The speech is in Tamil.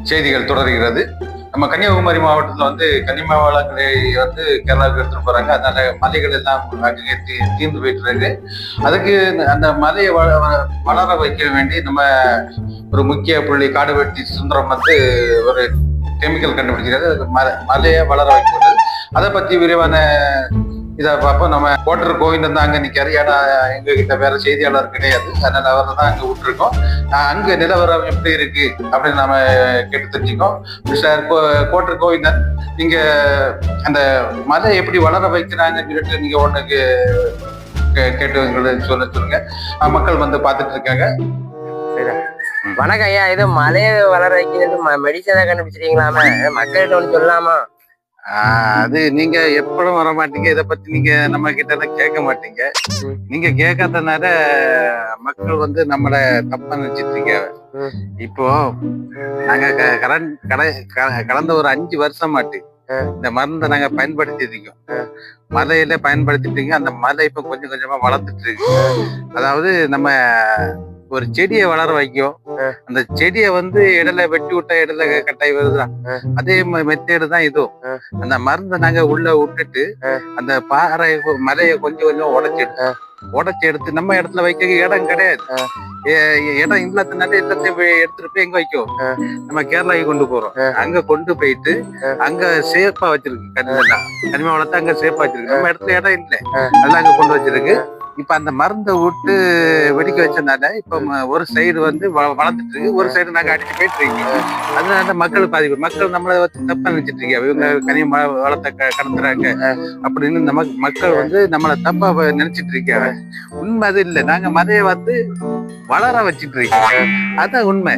செய்திகள் தொடர்கிறது. நம்ம கன்னியாகுமரி மாவட்டத்தில் வந்து கனிம வளங்களை வந்து கேரளாவுக்கு எடுத்துட்டு போறாங்க. அதனால மலைகள் எல்லாம் அங்கே தீர்ந்து போயிட்டு இருக்கு. அதுக்கு அந்த மலையை வளர வைக்க வேண்டி நம்ம ஒரு முக்கிய புள்ளி காடு வெட்டி சுந்தரம் வந்து ஒரு கெமிக்கல் கண்டுபிடிக்கிறது. மலையை வளர வைக்கிறது. அதை பத்தி விரிவான இதை பார்ப்போம். நம்ம கோட்டர் கோவிந்தன் தான் அங்க நிக்காரு. ஏன்னா எங்க கிட்ட வேற செய்தியாளர் கிடையாது. அதனால அவரை தான் அங்க விட்டுருக்கோம். அங்க நிலவரம் எப்படி இருக்கு அப்படின்னு நாம கேட்டு தெரிஞ்சுக்கோம். மிஸ்டர் கோட்டர் கோவிந்தன், நீங்க அந்த மலை எப்படி வளர வைக்கிறாங்கன்னு சொல்லிட்டு நீங்க ஒண்ணுக்கு கேட்டு சொல்லுங்க. மக்கள் வந்து பார்த்துட்டு இருக்காங்க. வணக்கம் ஐயா, இது மலையை வளர வைக்கிறது மெடிசனை கண்டுபிடிச்சிருக்கீங்களாம, மக்கள்கிட்ட ஒண்ணு சொல்லலாமா? அது நீங்க எப்பவும் வர மாட்டீங்க. இதை பத்தி நீங்க நம்ம கிட்ட கேட்க மாட்டீங்க. நீங்க கேட்காதனால மக்கள் வந்து நம்மள தப்பா நினைச்சிட்டு. இப்போ நாங்க கடந்த ஒரு 5 வருஷமாட்டு இந்த மருந்தை நாங்க பயன்படுத்தி இருக்கோம். மலையில பயன்படுத்திட்டீங்க. அந்த மலை இப்ப கொஞ்சம் கொஞ்சமா வளர்த்துட்டு இருக்கு. அதாவது நம்ம ஒரு செடியை வளர வைக்கும். அந்த செடியை வந்து இடையில வெட்டி விட்டா இடையில கட்டாய் வருதுதான். அதே மெத்தேடு தான் இதுவும். அந்த மருந்தை நாங்க உள்ள விட்டுட்டு அந்த பாறை மலையை கொஞ்சம் கொஞ்சம் உடைச்சு எடுத்து நம்ம இடத்துல வைக்க இடம் கிடையாது. இடம் இல்லாதனால எல்லாத்தையும் எடுத்துட்டு போய் எங்க வைக்கும், நம்ம கேரளாவுக்கு கொண்டு போறோம். அங்க கொண்டு போயிட்டு அங்க சேஃபா வச்சிருக்கு. கனிம வளர்த்து அங்க சேஃபா வச்சிருக்கு. நம்ம இடத்துல இடம் இல்லை, அதெல்லாம் அங்க கொண்டு வச்சிருக்கு. இப்ப அந்த மருந்தை விட்டு வெடிக்க வச்சதுனால இப்ப ஒரு சைடு வந்து வளர்ந்துட்டு இருக்கு, ஒரு சைடு நாங்க அடிச்சு போயிட்டு இருக்கோம். அதனால மக்கள் பாதிப்பு. மக்கள் நம்மளை தப்பா நினைச்சிட்டு இருக்காங்க. இவங்க கனிம வளத்தை கடத்துறாங்க அப்படின்னு நம்ம மக்கள் வந்து நம்மளை தப்பா நினைச்சிட்டு இருக்காங்க. உண்மை அது இல்லை. நாங்க மதையை வந்து வளர வச்சிட்டு இருக்கோம். அதான் உண்மை.